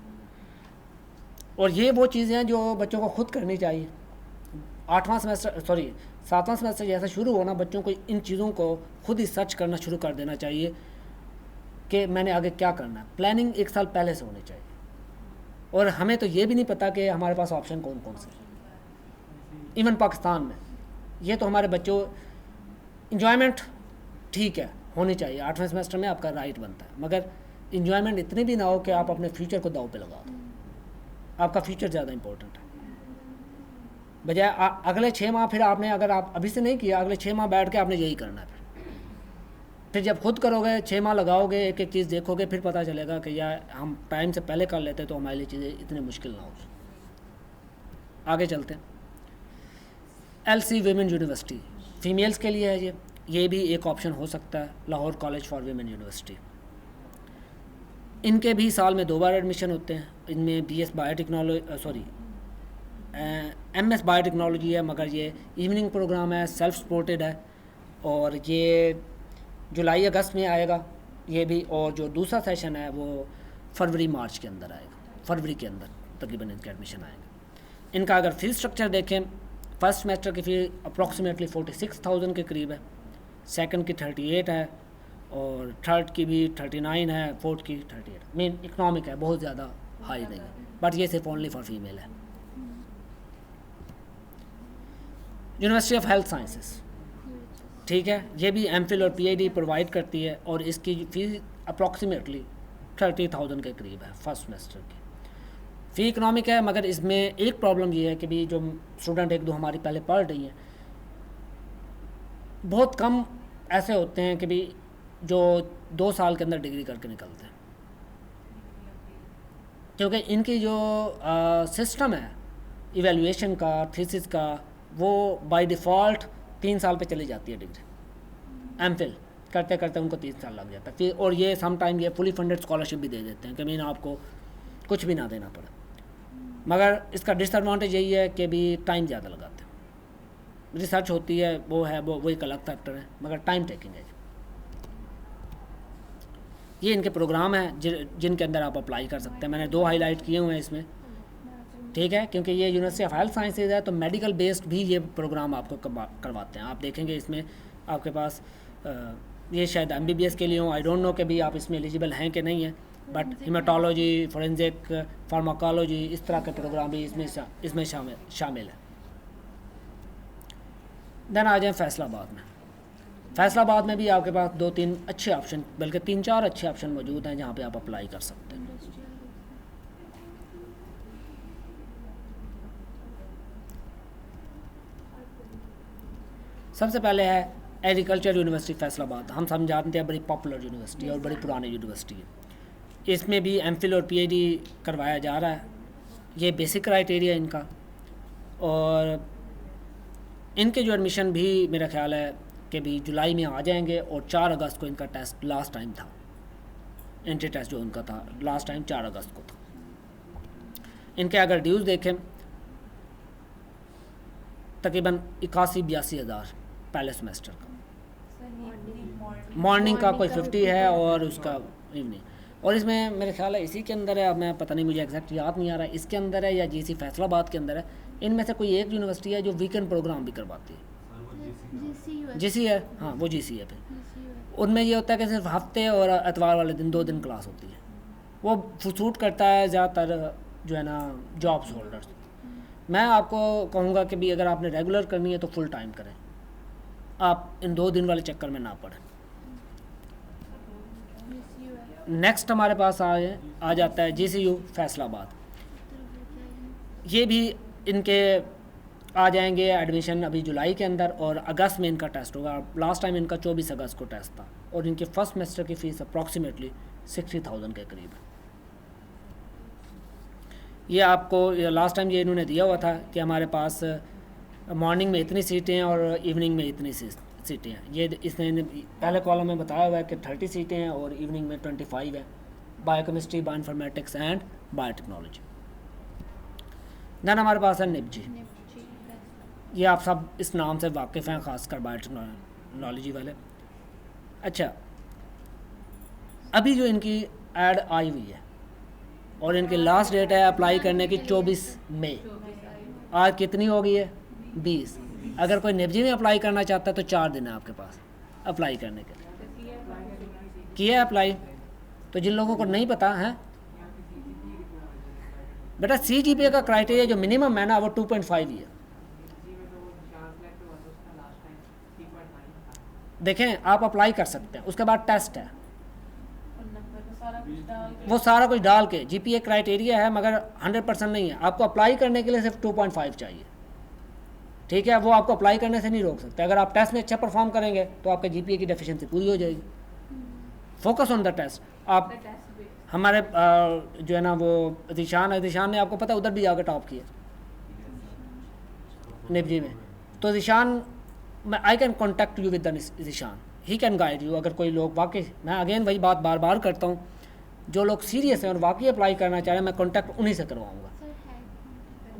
और ये वो चीज़ें हैं जो बच्चों को खुद करनी चाहिए। 7वां सेमेस्टर जैसा शुरू होना, बच्चों को इन चीज़ों को खुद ही सर्च करना शुरू कर देना चाहिए कि मैंने आगे क्या करना है। प्लानिंग 1 साल पहले से होनी चाहिए, और हमें तो ये भी नहीं पता कि हमारे पास ऑप्शन कौन कौन से हैं। इवन पाकिस्तान में ये तो हमारे बच्चों इंजॉयमेंट ठीक है, होनी चाहिए, 8वें सेमेस्टर में आपका राइट बनता है, मगर इन्जॉयमेंट इतनी भी ना हो कि आप अपने फ्यूचर को दाव पे लगा दो। आपका फ्यूचर ज़्यादा इंपॉर्टेंट है, बजाय अगले 6 माह फिर आपने, अगर आप अभी से नहीं किया, अगले 6 माह बैठ के आपने यही करना है। फिर जब खुद करोगे, 6 माह लगाओगे, एक एक चीज़ देखोगे, फिर पता चलेगा कि यार हम टाइम से पहले कर लेते तो हमारे लिए चीज़ें इतनी मुश्किल ना होगी। आगे चलते हैं। LC वीमेन यूनिवर्सिटी फ़ीमेल्स के लिए है, ये भी एक ऑप्शन हो सकता है, Lahore college for women university. इनके भी साल में 2 बार एडमिशन होते हैं। इनमें BS बायोटेक्नोलॉजी MS बायोटेक्नोलॉजी है, मगर ये इवनिंग प्रोग्राम है, सेल्फ सपोर्टेड है, और ये जुलाई अगस्त में आएगा ये भी, और जो दूसरा सेशन है वो फरवरी मार्च के अंदर आएगा, फरवरी के अंदर तकरीबन इनका एडमिशन आएगा। इनका अगर फ़ीस स्ट्रक्चर देखें, फर्स्ट सेमेस्टर की फ़ी अप्रॉक्सीमेटली 46,000 के करीब है, सेकंड की 38 है, और थर्ड की भी 39 है, फोर्थ की 38। मेन इकनॉमिक है, बहुत ज़्यादा हाई नहीं है, बट ये सिर्फ ओनली फॉर फीमेल है। यूनिवर्सिटी ऑफ हेल्थ साइंसेस, ठीक है, ये भी MPhil और PhD प्रोवाइड करती है, और इसकी फ़ीस अप्रॉक्सीमेटली 30,000 के करीब है फर्स्ट सेमेस्टर की। फ़ी इकनॉमिक है, मगर इसमें एक प्रॉब्लम ये है कि भी जो स्टूडेंट 1-2 हमारी पहले पढ़ रही हैं, बहुत कम ऐसे होते हैं कि भी जो 2 साल के अंदर डिग्री करके निकलते हैं, क्योंकि इनकी जो सिस्टम है इवैल्यूएशन का, थीसिस का, वो बाय डिफ़ॉल्ट 3 साल पे चली जाती है डिग्री। MPhil करते करते उनको 3 साल लग जाता है फिर, और ये सम टाइम ये फुली फंडेड स्कॉलरशिप भी दे देते हैं कि मीन आपको कुछ भी ना देना पड़े, मगर इसका डिसएडवांटेज यही है कि भी टाइम ज़्यादा लगाते हैं। रिसर्च होती है, वो एक अलग फैक्टर है, मगर टाइम टेकिंग है। ये इनके प्रोग्राम हैं जिनके अंदर आप अप्लाई कर सकते हैं। मैंने 2 हाईलाइट किए हुए हैं इसमें, ठीक है, क्योंकि ये यूनिवर्सिटी ऑफ हेल्थ साइंसेज है, तो मेडिकल बेस्ड भी ये प्रोग्राम आपको करवाते हैं। आप देखेंगे इसमें आपके पास ये शायद MBBS के लिए हो, आई डोंट नो कि भी आप इसमें एलिजिबल हैं कि नहीं है, बट हेमाटोलॉजी, फोरेंसिक, फार्माकोलॉजी, इस तरह के प्रोग्राम भी इसमें शामिल है। देन आ जाए फैसलाबाद में। फैसलाबाद में भी आपके पास 2-3 अच्छे ऑप्शन, बल्कि 3-4 अच्छे ऑप्शन मौजूद हैं जहाँ पे आप अप्लाई कर सकते हैं। सबसे पहले है एग्रीकल्चर यूनिवर्सिटी फैसलाबाद। हम सब जानते हैं बड़ी पॉपुलर यूनिवर्सिटी है और बड़ी पुरानी यूनिवर्सिटी है। इसमें भी MPhil और PhD करवाया जा रहा है, ये बेसिक क्राइटेरिया इनका, और इनके जो एडमिशन भी मेरा ख्याल है कि भी जुलाई में आ जाएंगे, और 4 अगस्त को इनका टेस्ट लास्ट टाइम था, एंट्री टेस्ट जो उनका था लास्ट टाइम 4 अगस्त को था। इनके अगर ड्यूज़ देखें तकरीबन 81-82 हज़ार पहले सेमेस्टर का, मॉर्निंग का कोई 50 है और उसका इवनिंग, और इसमें मेरे ख्याल है इसी के अंदर है, अब मैं पता नहीं, मुझे एग्जैक्ट याद नहीं आ रहा है, इसके अंदर है या GC फैसलाबाद के अंदर है, इनमें से कोई एक यूनिवर्सिटी है जो वीकेंड प्रोग्राम भी करवाती है। GC है, हाँ वो GC है। फिर उनमें ये होता है कि सिर्फ हफ्ते और एतवार वाले दिन 2 दिन क्लास होती है, वो सूट करता है ज़्यादातर जो है ना जॉब्स होल्डर्स। मैं आपको कहूँगा कि भी अगर आपने रेगुलर करनी है तो फुल टाइम करें, आप इन 2 दिन वाले चक्कर में ना पड़ें। नेक्स्ट हमारे पास आ जाता है GCU फैसलाबाद। ये भी इनके आ जाएंगे एडमिशन अभी जुलाई के अंदर, और अगस्त में इनका टेस्ट होगा। लास्ट टाइम इनका 24 अगस्त को टेस्ट था, और इनके फर्स्ट सेमेस्टर की फ़ीस अप्रॉक्सीमेटली 60,000 के करीब है। ये आपको लास्ट टाइम ये इन्होंने दिया हुआ था कि हमारे पास मॉर्निंग में इतनी सीटें हैं और इवनिंग में इतनी सीटें हैं। ये इसने पहले कॉलम में बताया हुआ है कि 30 सीटें हैं और इवनिंग में 25 है, biochemistry, bioinformatics and biotechnology. Then हमारे पास है निपजी। ये आप सब इस नाम से वाकिफ़ हैं, ख़ासकर बायोटेक्नोलॉजी वाले। अच्छा, अभी जो इनकी ऐड आई हुई है और इनकी लास्ट डेट है अप्लाई करने की 24 मई। आज कितनी हो गई है? 20। अगर कोई निपजी में अप्लाई करना चाहता है तो 4 दिन है आपके पास अप्लाई करने के लिए। किया अप्लाई? तो जिन लोगों को नहीं पता है बेटा, CGPA का क्राइटेरिया जो मिनिमम है ना वो 2.5 ही है। देखें आप अप्लाई कर सकते हैं, उसके बाद टेस्ट है, और नंबर को सारा कुछ डाल के वो सारा कुछ डाल के जीपीए क्राइटेरिया है मगर 100% नहीं है। आपको अप्लाई करने के लिए सिर्फ 2.5 चाहिए, ठीक है, वो आपको अप्लाई करने से नहीं रोक सकते। अगर आप टेस्ट में अच्छा परफॉर्म करेंगे तो आपके जीपीए की डेफिशिएंसी पूरी हो जाएगी। Focus on the test. आप टेस्ट बेस हमारे जो है ना वो दिशान है, दिशान ने आपको पता है उधर भी जाकर टॉप किया निपजी में। तो दिशान, मैं I can contact you with the दिशान, he can guide you. अगर कोई लोग वाकई, मैं अगेन वही बात बार बार करता हूँ, जो लोग सीरियस हैं और वाकई अप्लाई करना चाह रहे हैं, मैं कॉन्टैक्ट उन्हीं से करवाऊँगा। सर है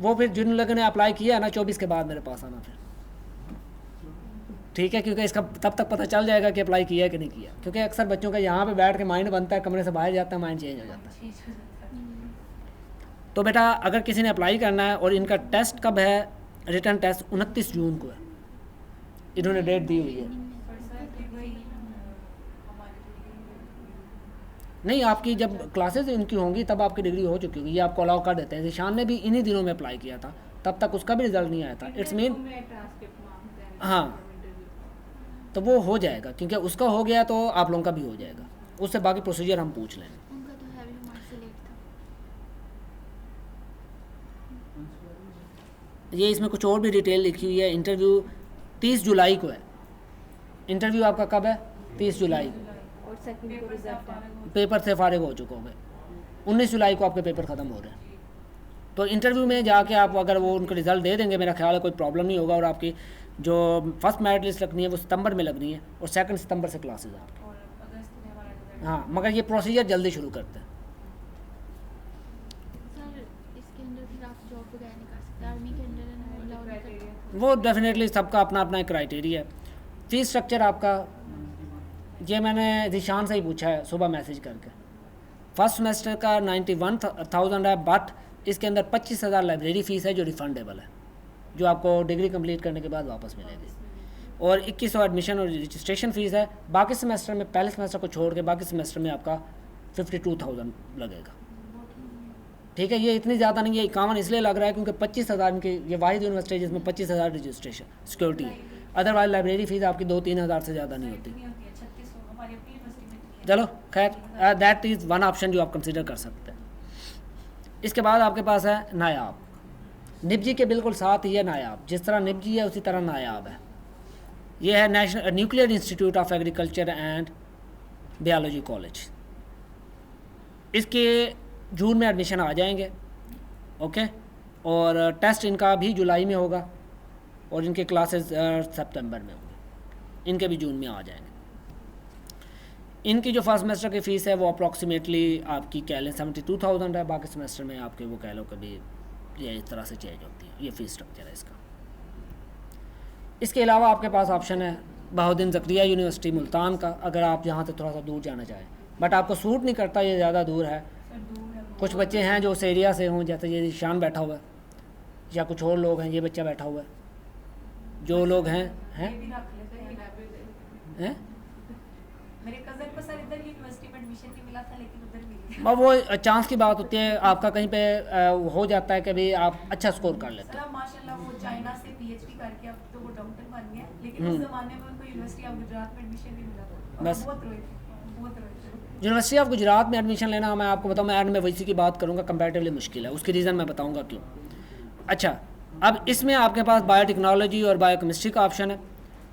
वो फिर जिन लोगों ने अप्लाई किया है ना 24 के बाद मेरे पास आना फिर, ठीक है, क्योंकि इसका तब तक पता चल जाएगा कि अप्लाई किया है कि नहीं किया। क्योंकि अक्सर बच्चों का यहाँ पे बैठ के माइंड बनता है, कमरे से बाहर जाता है माइंड चेंज हो जाता है। चीज हो जाता है। तो बेटा अगर किसी ने अप्लाई करना है, और इनका टेस्ट कब है, रिटर्न टेस्ट 29 जून को है, इन्होंने डेट दी हुई है। पर सर फिर वही हमारी नहीं, आपकी जब क्लासेस इनकी होंगी तब आपकी डिग्री हो चुकी होगी, ये आपको अलाउ कर देते हैं। ईशान ने भी इन्हीं दिनों में अप्लाई किया था, तब तक उसका भी रिजल्ट नहीं आया था। इट्स मीन हाँ, तो वो हो जाएगा, क्योंकि उसका हो गया तो आप लोगों का भी हो जाएगा। उससे बाकी प्रोसीजर हम पूछ लेंगे। उनका तो हैवी मार्क्स से लेट था। ये इसमें कुछ और भी डिटेल लिखी हुई है। इंटरव्यू 30 जुलाई को है। इंटरव्यू आपका कब है? 30 जुलाई को। और सेकंड को पेपर से रिजल्ट है। फारिग पेपर से फारिग हो चुके होंगे। 19 जुलाई को आपके पेपर ख़त्म हो रहे हैं। तो इंटरव्यू में जाके आप अगर वो उनको रिज़ल्ट दे देंगे, मेरा ख्याल है कोई प्रॉब्लम नहीं होगा। और आपकी जो फर्स्ट मेरिट लिस्ट लगनी है वो सितंबर में लगनी है, और 2 सितंबर से क्लासेज हैं आपकी। और अगस्त में हमारा रिजल्ट हाँ, मगर ये प्रोसीजर जल्दी शुरू करते हैं। सर इसके अंदर फिर आप जॉब वगैरह नहीं कर सकते, आर्मी के अंदर है ना, क्राइटेरिया वो डेफिनेटली सबका अपना अपना एक क्राइटेरिया है। फ़ीस स्ट्रक्चर आपका, ये मैंने दिशान से ही पूछा है सुबह मैसेज करके। फर्स्ट सेमेस्टर का 91,000 है, बट इसके अंदर 25,000 लाइब्रेरी फ़ीस है जो रिफंडेबल है, जो आपको डिग्री कंप्लीट करने के बाद वापस मिलेगी। और 2100 एडमिशन और रजिस्ट्रेशन फ़ीस है। बाकी सेमेस्टर में, पहले सेमेस्टर को छोड़ के बाकी सेमेस्टर में आपका 52,000 लगेगा, ठीक है। ये इतनी ज़्यादा नहीं है, 51 इसलिए लग रहा है क्योंकि 25,000 इनकी ये वाहिद यूनिवर्सिटी है जिसमें 25,000 रजिस्ट्रेशन सिक्योरिटी है। अदरवाइज लाइब्रेरी फ़ीस आपकी 2-3 हज़ार से ज़्यादा नहीं होती। नहीं होती है 3600 हमारी अपनी यूनिवर्सिटी में कितनी है? चलो खैर, दैट इज़ वन ऑप्शन जो आप कंसिडर कर सकते हैं। इसके बाद आपके पास है नायाब। निपजी के बिल्कुल साथ ही है नायाब, जिस तरह निपजी है उसी तरह नायाब है। ये है national nuclear institute of agriculture and biology college. इसके जून में एडमिशन आ जाएंगे, ओके। और टेस्ट इनका भी जुलाई में होगा, और इनके क्लासेस सितंबर में होंगे, इनके भी जून में आ जाएंगे। इनकी जो फर्स्ट सेमेस्टर की फ़ीस है वो अप्रॉक्सीमेटली आपकी कह लें 72,000 है। बाकी सेमेस्टर में आपके वो कह लो कभी ये इस तरह से चेंज होती है। ये फ़ीस स्ट्रक्चर है इसका। इसके अलावा आपके पास ऑप्शन है बहाउद्दीन ज़करिया यूनिवर्सिटी मुल्तान का, अगर आप यहाँ से थोड़ा सा दूर जाना चाहें, बट आपको सूट नहीं करता, ये ज़्यादा दूर है। सर दूर है कुछ बच्चे हैं जो उस एरिया से हों, जैसे ये शान बैठा हुआ है, या कुछ और लोग हैं, ये बच्चा बैठा हुआ है, जो लोग हैं ये भी रख लेते हैं लाइब्रेरी। हैं मेरे कज़न को सर इधर यूनिवर्सिटी में एडमिशन नहीं मिला था, लेकिन उधर मिल गया। अब वो चांस की बात होती है, आपका कहीं पे हो जाता है कि भाई आप अच्छा स्कोर कर लेते सर हैं। अब माशाल्लाह वो चाइना से पीएचडी करके अब तो वो डॉक्टर बन गया, लेकिन उस ज़माने में उनको यूनिवर्सिटी ऑफ गुजरात में एडमिशन नहीं मिला था। और बस। बहुत रोए थे, बहुत रोए थे। यूनिवर्सिटी ऑफ गुजरात में एडमिशन लेना, मैं आपको बताऊँ, मैं एंड में वैसी की बात करूँगा, कंपैरेटिवली मुश्किल है। उसकी रीज़न मैं बताऊँगा क्यों। अच्छा, अब इसमें आपके पास बायोटेक्नोलॉजी और बायोकेमिस्ट्री का ऑप्शन है,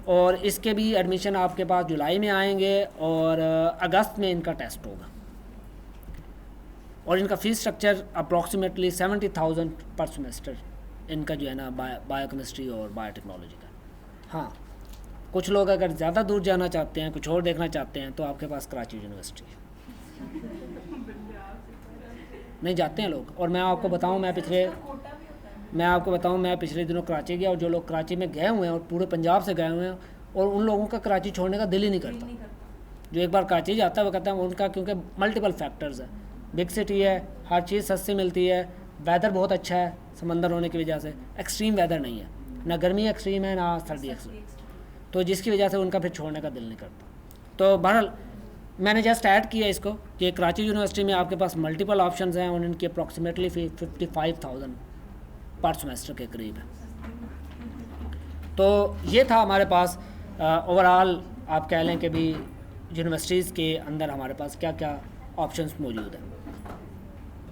और इसके भी एडमिशन आपके पास जुलाई में आएंगे, और अगस्त में इनका टेस्ट होगा। और इनका फ़ीस स्ट्रक्चर अप्रॉक्सीमेटली 70,000 पर सेमेस्टर इनका जो है ना बायोकेमिस्ट्री और बायोटेक्नोलॉजी का। हाँ, कुछ लोग अगर ज़्यादा दूर जाना चाहते हैं, कुछ और देखना चाहते हैं, तो आपके पास कराची यूनिवर्सिटी है। नहीं जाते हैं लोग। और मैं आपको बताऊं, मैं कोटा भी होता है। मैं पिछले दिनों कराची गया, और जो लोग कराची में गए हुए हैं और पूरे पंजाब से गए हुए हैं, और उन लोगों का कराची छोड़ने का दिल ही नहीं दिल करता। नहीं करता। जो एक बार कराची जाता है वो कहता है उनका, क्योंकि मल्टीपल फैक्टर्स है, बिग सिटी है, हर चीज़ सस्ती मिलती है, वेदर बहुत अच्छा है समंदर होने की वजह से, एक्सट्रीम वेदर नहीं है, ना गर्मी एक्सट्रीम है ना सर्दी एक्सट्रीम, तो जिसकी वजह से उनका फिर छोड़ने का दिल नहीं करता। तो बहरहाल मैंने जस्ट ऐड किया इसको कि कराची यूनिवर्सिटी में आपके पास मल्टीपल ऑप्शंस हैं, और इनकी अप्रॉक्सीमेटली 55,000 पर सेमेस्टर के करीब है। तो ये था हमारे पास ओवरऑल आप कह लें कि भी यूनिवर्सिटीज़ के अंदर हमारे पास क्या क्या ऑप्शंस मौजूद हैं।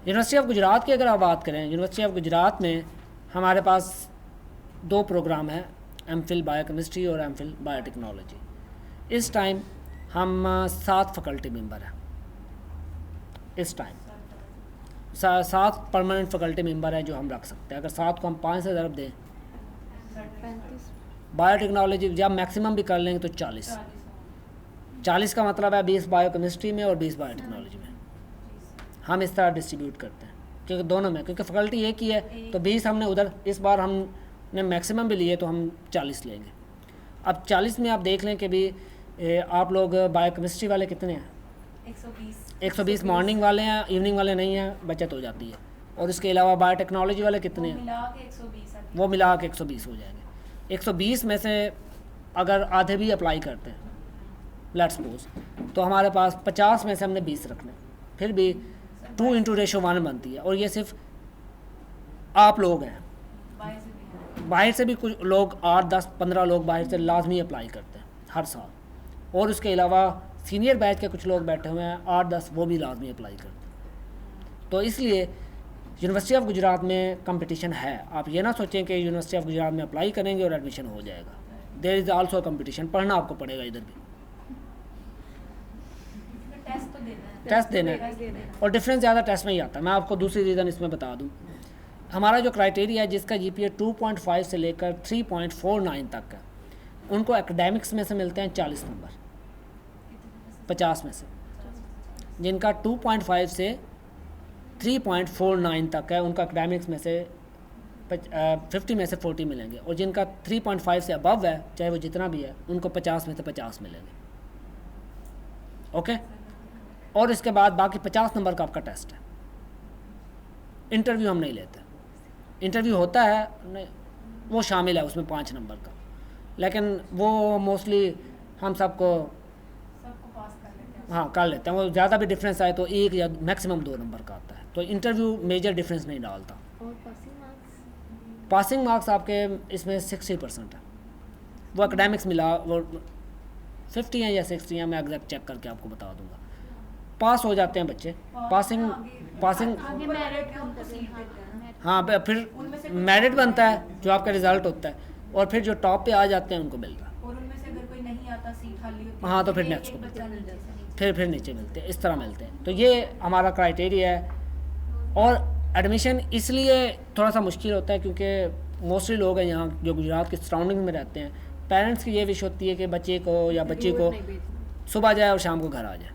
यूनिवर्सिटी ऑफ गुजरात की अगर आप बात करें, यूनिवर्सिटी ऑफ गुजरात में हमारे पास 2 प्रोग्राम हैं, एमफिल बायोकेमिस्ट्री और एमफिल बायोटेक्नोलॉजी। इस टाइम हम 7 फैकल्टी मेंबर हैं। इस टाइम 7 परमानेंट फैकल्टी मेंबर हैं जो हम रख सकते हैं। अगर 7 को हम 5 से ज़रब दें, 35 बायोटेक्नोलॉजी जब मैक्सिमम भी कर लेंगे तो 40 का मतलब है 20 बायोकेमिस्ट्री में और 20 बायोटेक्नोलॉजी में। हम इस तरह डिस्ट्रीब्यूट करते हैं क्योंकि दोनों में, क्योंकि फैकल्टी एक ही है तो 20 हमने उधर, इस बार हमने मैक्सिमम भी लिए तो हम 40 लेंगे। अब 40 में आप देख लें कि भी आप लोग बायोकेमिस्ट्री वाले कितने हैं? 120 मॉर्निंग वाले हैं, इवनिंग वाले नहीं हैं, बचत हो जाती है। और उसके अलावा बायोटेक्नोलॉजी वाले कितने हैं? वो मिला के 120 हो जाएंगे। 120 में से अगर आधे भी अप्लाई करते हैं लेट्स सपोज, तो हमारे पास 50 में से हमने 20 रखने, फिर भी 2:1 बनती है। और ये सिर्फ आप लोग हैं, बाहर से भी कुछ लोग 8, 10, 15 लोग बाहर से लाजमी अप्लाई करते हैं हर साल। और उसके अलावा सीनियर बैच के कुछ लोग बैठे हुए हैं 8, 10, वो भी लाजमी अप्लाई करते हैं। तो इसलिए यूनिवर्सिटी ऑफ गुजरात में कंपटीशन है। आप ये ना सोचें कि यूनिवर्सिटी ऑफ गुजरात में अप्लाई करेंगे और एडमिशन हो जाएगा। देयर इज़ आल्सो कंपटीशन, पढ़ना आपको पड़ेगा इधर भी, टेस्ट देना है। और डिफरेंस ज़्यादा टेस्ट में ही आता है। मैं आपको दूसरी रीज़न इसमें बता दूं, हमारा जो क्राइटेरिया है जिसका GPA 2.5 से लेकर 3.49 तक है, उनको एकेडमिक्स में से मिलते हैं 40 नंबर 50 में से। जिनका 2.5 से 3.49 तक है उनका एकेडमिक्स में से 50 में से 40 मिलेंगे। और जिनका 3.5 से अबव है, चाहे वो जितना भी है, उनको 50 में से 50 मिलेंगे। ओके। और इसके बाद बाकी 50 नंबर का आपका टेस्ट है। इंटरव्यू हम नहीं लेते। इंटरव्यू होता है नहीं, वो शामिल है उसमें 5 नंबर का, लेकिन वो मोस्टली हम सबको पास कर लेते हैं। हाँ कर लेते हैं। वो ज़्यादा भी डिफरेंस आए तो 1 या मैक्सिमम 2 नंबर का आता है। तो इंटरव्यू मेजर डिफरेंस नहीं डालता। और पासिंग मार्क्स आपके इसमें 60% है। वो एकेडमिक्स मिला वो 50 हैं या 60 हैं, मैं एग्जैक्ट चेक करके आपको बता दूंगा। पास हो जाते हैं बच्चे। पासिंग आगे मेरिट बनता है। हाँ, फिर मेरिट बनता है जो आपका रिजल्ट होता है, और फिर जो टॉप पे आ जाते हैं उनको मिलता है। और उनमें से अगर कोई नहीं आता, सीट खाली होती है, हाँ, तो फिर एक नेक्स्ट को बच्चा नीचे से नीचे। फिर नीचे मिलते हैं, इस तरह मिलते हैं। तो ये हमारा क्राइटेरिया है। और एडमिशन इसलिए थोड़ा सा मुश्किल होता है क्योंकि मोस्टली लोग हैं यहाँ जो गुजरात के सराउंडिंग में रहते हैं, पेरेंट्स की ये विश होती है कि बच्चे को या बच्ची को सुबह जाए और शाम को घर आ जाए,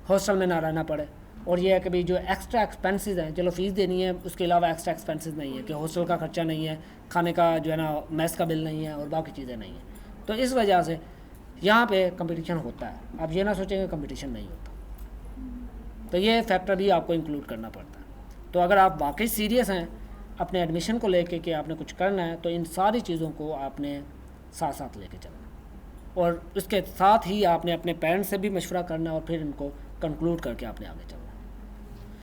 हॉस्टल में ना रहना पड़े। और ये है कि भाई जो एक्स्ट्रा एक्सपेंसेस हैं, चलो फ़ीस देनी है, उसके अलावा एक्स्ट्रा एक्सपेंसेस नहीं है कि हॉस्टल का खर्चा नहीं है, खाने का जो है ना मेस का बिल नहीं है, और बाकी चीज़ें नहीं हैं। तो इस वजह से यहाँ पे कंपटीशन होता है। आप ये ना सोचेंगे कंपटीशन नहीं होता। तो ये फैक्टर भी आपको इंक्लूड करना पड़ता है। तो अगर आप वाकई सीरियस हैं अपने एडमिशन को लेके कि आपने कुछ करना है, तो इन सारी चीज़ों को आपने साथ साथ लेके चलना, और उसके साथ ही आपने अपने पेरेंट्स से भी मशवरा करना, और फिर इनको कंक्लूड करके आपने आगे चलना।